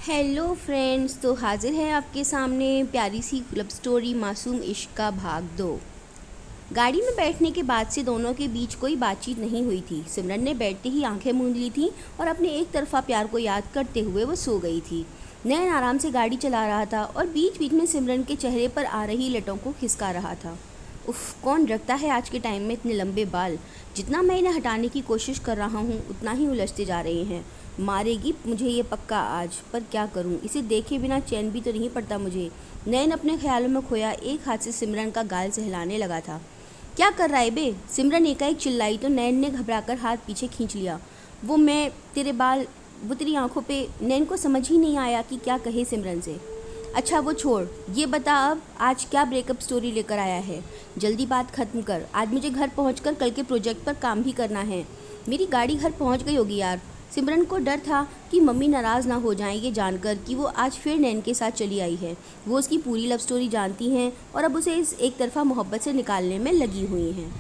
Hello friends, तो हाजिर है आपके सामने प्यारी सी लव स्टोरी मासूम इश्क का भाग 2। गाड़ी में बैठने के बाद से दोनों के बीच कोई बातचीत नहीं हुई थी। सिमरन ने बैठते ही आंखें मूंद ली थी और अपने एक तरफा प्यार को याद करते हुए वो सो गई थी। नैन आराम से गाड़ी चला रहा था और बीच बीच में सिमरन के चेहरे पर आ रही लटों को खिसका रहा था। उफ, कौन रखता है आज के टाइम में इतने लंबे बाल। जितना मैं इन्हें हटाने की कोशिश कर रहा हूँ उतना ही उलझते जा रहे हैं। मारेगी मुझे ये पक्का आज, पर क्या करूँ, इसे देखे बिना चैन भी तो नहीं पड़ता मुझे। नैन अपने ख्यालों में खोया एक हाथ से सिमरन का गाल सहलाने लगा था। क्या कर रहा है बे? सिमरन एकाएक चिल्लाई तो नैन ने घबराकर हाथ पीछे खींच लिया। वो मैं तेरे बाल, वो तेरी आंखों पे। नैन को समझ ही नहीं आया कि क्या कहे सिमरन से। अच्छा वो छोड़, ये बता अब आज क्या ब्रेकअप स्टोरी लेकर आया है। जल्दी बात ख़त्म कर, आज मुझे घर पहुंचकर कल के प्रोजेक्ट पर काम भी करना है। मेरी गाड़ी घर पहुंच गई होगी यार। सिमरन को डर था कि मम्मी नाराज़ ना हो जाएं ये जानकर कि वो आज फिर नैन के साथ चली आई है। वो उसकी पूरी लव स्टोरी जानती हैं और अब उसे इस एक तरफा मोहब्बत से निकालने में लगी हुई हैं।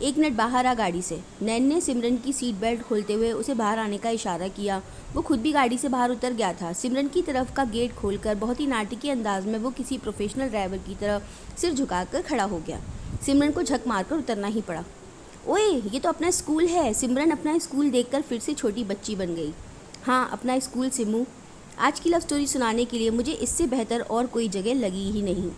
1 मिनट बाहर आ गाड़ी से। नैन ने सिमरन की सीट बेल्ट खोलते हुए उसे बाहर आने का इशारा किया। वो खुद भी गाड़ी से बाहर उतर गया था। सिमरन की तरफ का गेट खोलकर बहुत ही नाटकीय अंदाज में वो किसी प्रोफेशनल ड्राइवर की तरह सिर झुकाकर खड़ा हो गया। सिमरन को झक मारकर उतरना ही पड़ा। ओए, ये तो अपना स्कूल है। सिमरन अपना स्कूल देखकर फिर से छोटी बच्ची बन गई। हाँ, अपना स्कूल सिमू। आज की लव स्टोरी सुनाने के लिए मुझे इससे बेहतर और कोई जगह लगी ही नहीं।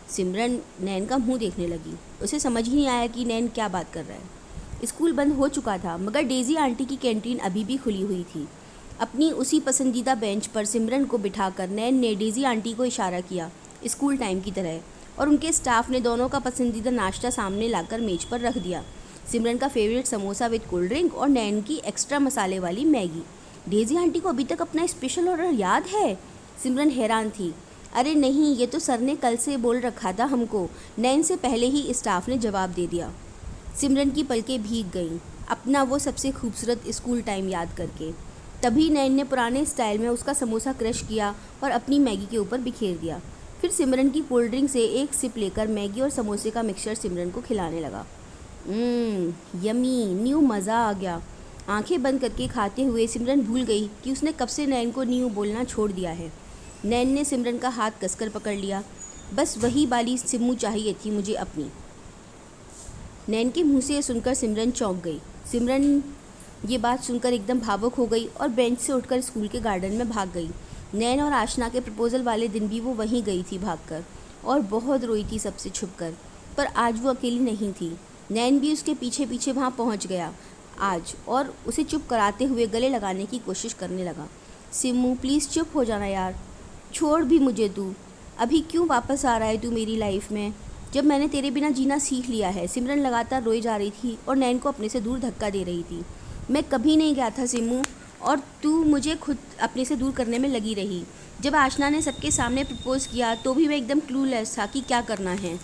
सिमरन नैन का मुंह देखने लगी। उसे समझ ही नहीं आया कि नैन क्या बात कर रहा है। स्कूल बंद हो चुका था मगर डेजी आंटी की कैंटीन अभी भी खुली हुई थी। अपनी उसी पसंदीदा बेंच पर सिमरन को बिठाकर नैन ने डेजी आंटी को इशारा किया, स्कूल टाइम की तरह, और उनके स्टाफ ने दोनों का पसंदीदा नाश्ता सामने लाकर मेज पर रख दिया। सिमरन का favourite samosa with cold drink और नैन की एक्स्ट्रा मसाले वाली मैगी। डेजी आंटी को अभी तक अपना स्पेशल ऑर्डर याद है? सिमरन हैरान थी। अरे नहीं, ये तो सर ने कल से बोल रखा था हमको। नैन से पहले ही स्टाफ ने जवाब दे दिया। सिमरन की पलकें भीग गईं, अपना वो सबसे खूबसूरत स्कूल टाइम याद करके। तभी नैन ने पुराने स्टाइल में उसका समोसा क्रश किया और अपनी मैगी के ऊपर बिखेर दिया। फिर सिमरन की कोल्ड ड्रिंक से एक सिप लेकर मैगी और समोसे का मिक्सचर सिमरन को खिलाने लगा। यमी, न्यू मज़ा आ गया। आंखें बंद करके खाते हुए सिमरन भूल गई कि उसने कब से नैन को न्यू बोलना छोड़ दिया है। नैन ने सिमरन का हाथ कसकर पकड़ लिया। बस वही वाली सिम्मू चाहिए थी मुझे अपनी। नैन के मुंह से सुनकर सिमरन चौंक गई। सिमरन ये बात सुनकर एकदम भावुक हो गई और बेंच से उठकर स्कूल के गार्डन में भाग गई। नैन और आशना के प्रपोजल वाले दिन भी वो वहीं गई थी भागकर, और बहुत रोई थी सबसे छुपकर। पर आज वो अकेली नहीं थी। नैन भी उसके पीछे पीछे वहाँ पहुँच गया आज और उसे चुप कराते हुए गले लगाने की कोशिश करने लगा। सिम्मू प्लीज़ चुप हो जाना यार, छोड़ भी मुझे तू। अभी क्यों वापस आ रहा है तू मेरी लाइफ में, जब मैंने तेरे बिना जीना सीख लिया है। सिमरन लगातार रोई जा रही थी और नैन को अपने से दूर धक्का दे रही थी। मैं कभी नहीं गया था सिम्मू, और तू मुझे खुद अपने से दूर करने में लगी रही। जब आशना ने सबके सामने प्रपोज किया तो भी मैं एकदम क्लूलेस था कि क्या करना है।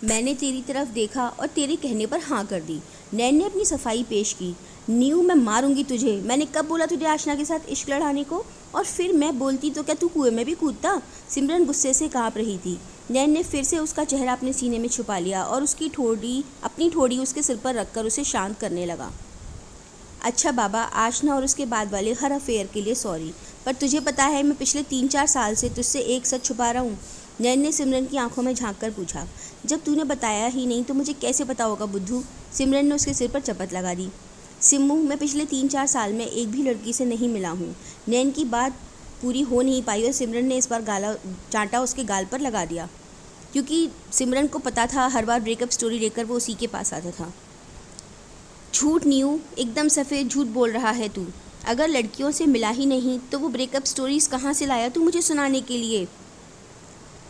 मैंने तेरी तरफ देखा और तेरे कहने पर हाँ कर दी। नैन ने अपनी सफाई पेश की। न्यू, मैं मारूंगी तुझे। मैंने कब बोला तुझे आशना के साथ इश्क लड़ाने को? और फिर मैं बोलती तो क्या तू कुएं में भी कूदता? सिमरन गुस्से से काँप रही थी। नैन ने फिर से उसका चेहरा अपने सीने में छुपा लिया और अपनी ठोड़ी उसके सिर पर रखकर उसे शांत करने लगा। अच्छा बाबा, आशना और उसके बाद वाले हर अफेयर के लिए सॉरी, पर तुझे पता है मैं पिछले 3-4 साल से तुझसे एक सच छुपा रहा हूँ। नैन ने सिमरन की आंखों में झांक कर पूछा। जब तूने बताया ही नहीं तो मुझे कैसे पता होगा बुद्धू? सिमरन ने उसके सिर पर चपत लगा दी। सिम्मू, मैं पिछले 3-4 साल में एक भी लड़की से नहीं मिला हूँ। नैन की बात पूरी हो नहीं पाई और सिमरन ने इस बार चांटा उसके गाल पर लगा दिया, क्योंकि सिमरन को पता था हर बार ब्रेकअप स्टोरी लेकर वो उसी के पास आता था। झूठ न्यू, एकदम सफ़ेद झूठ बोल रहा है तू। अगर लड़कियों से मिला ही नहीं तो वो ब्रेकअप स्टोरीज़ कहाँ से लाया तू मुझे सुनाने के लिए?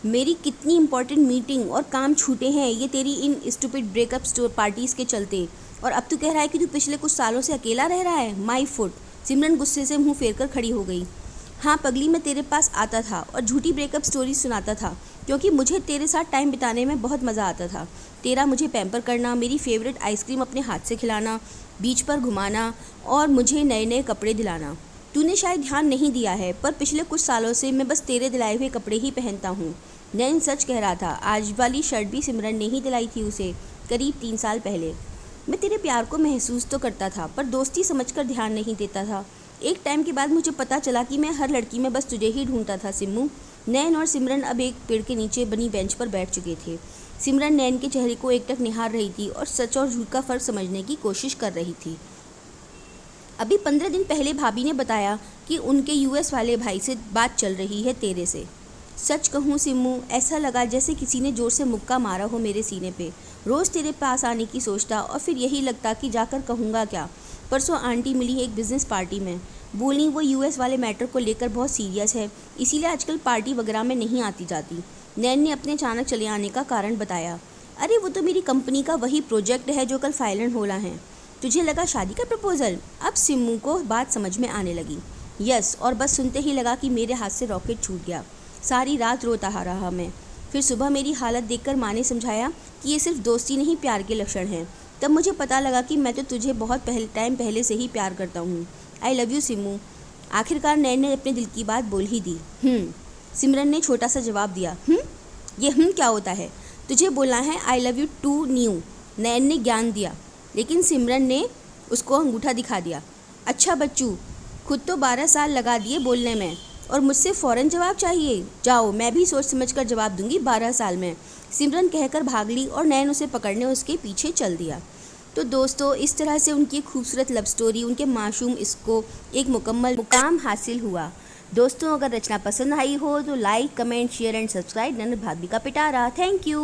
मेरी कितनी इंपॉर्टेंट मीटिंग और काम छूटे हैं ये तेरी इन स्टूपिड ब्रेकअप पार्टीज़ के चलते, और अब तू कह रहा है कि तू पिछले कुछ सालों से अकेला रह रहा है। My foot. सिमरन गुस्से से मुंह फेर कर खड़ी हो गई। हाँ पगली, मैं तेरे पास आता था और झूठी ब्रेकअप स्टोरी सुनाता था क्योंकि मुझे तेरे साथ टाइम बिताने में बहुत मज़ा आता था। तेरा मुझे पैम्पर करना, मेरी फेवरेट आइसक्रीम अपने हाथ से खिलाना, बीच पर घुमाना और मुझे नए नए कपड़े दिलाना। तूने शायद ध्यान नहीं दिया है पर पिछले कुछ सालों से मैं बस तेरे दिलाए हुए कपड़े ही पहनता हूँ। नैन सच कह रहा था। आज वाली शर्ट भी सिमरन ने ही दिलाई थी उसे करीब 3 साल पहले। मैं तेरे प्यार को महसूस तो करता था पर दोस्ती समझकर ध्यान नहीं देता था। एक टाइम के बाद मुझे पता चला कि मैं हर लड़की में बस तुझे ही ढूंढता था सिम्मू। नैन और सिमरन अब एक पेड़ के नीचे बनी बेंच पर बैठ चुके थे। सिमरन नैन के चेहरे को एकटक निहार रही थी और सच और झूठ का फ़र्क समझने की कोशिश कर रही थी। अभी 15 दिन पहले भाभी ने बताया कि उनके यूएस वाले भाई से बात चल रही है तेरे से। सच कहूँ सिम्मू, ऐसा लगा जैसे किसी ने ज़ोर से मुक्का मारा हो मेरे सीने पे। रोज़ तेरे पास आने की सोचता और फिर यही लगता कि जाकर कहूँगा क्या। परसों आंटी मिली एक बिज़नेस पार्टी में, बोली वो यूएस वाले मैटर को लेकर बहुत सीरियस है, इसीलिए आजकल पार्टी वगैरह में नहीं आती जाती। नैन ने अपने अचानक चले आने का कारण बताया। अरे वो तो मेरी कंपनी का वही प्रोजेक्ट है जो कल फाइनल होना है। तुझे लगा शादी का प्रपोजल? अब सिम्मू को बात समझ में आने लगी। यस, और बस सुनते ही लगा कि मेरे हाथ से रॉकेट छूट गया। सारी रात रोता रहा मैं। फिर सुबह मेरी हालत देखकर माँ ने समझाया कि ये सिर्फ दोस्ती नहीं प्यार के लक्षण हैं। तब मुझे पता लगा कि मैं तो तुझे बहुत टाइम पहले से ही प्यार करता हूँ। I love you Simmu. आखिरकार नैन ने अपने दिल की बात बोल ही दी। सिमरन ने छोटा सा जवाब दिया। ये क्या होता है? तुझे बोलना है आई लव यू टू न्यू। नैन ने ज्ञान दिया, लेकिन सिमरन ने उसको अंगूठा दिखा दिया। अच्छा बच्चू, खुद तो 12 साल लगा दिए बोलने में और मुझसे फ़ौरन जवाब चाहिए। जाओ, मैं भी सोच समझ कर जवाब दूंगी 12 साल में। सिमरन कहकर भाग ली और नैन उसे पकड़ने उसके पीछे चल दिया। तो दोस्तों, इस तरह से उनकी खूबसूरत लव स्टोरी, उनके मासूम इसको एक मुकम्मल मुकाम हासिल हुआ। दोस्तों, अगर रचना पसंद आई हो तो like, comment, share and subscribe. नन्द भाभी का पिटारा। Thank you.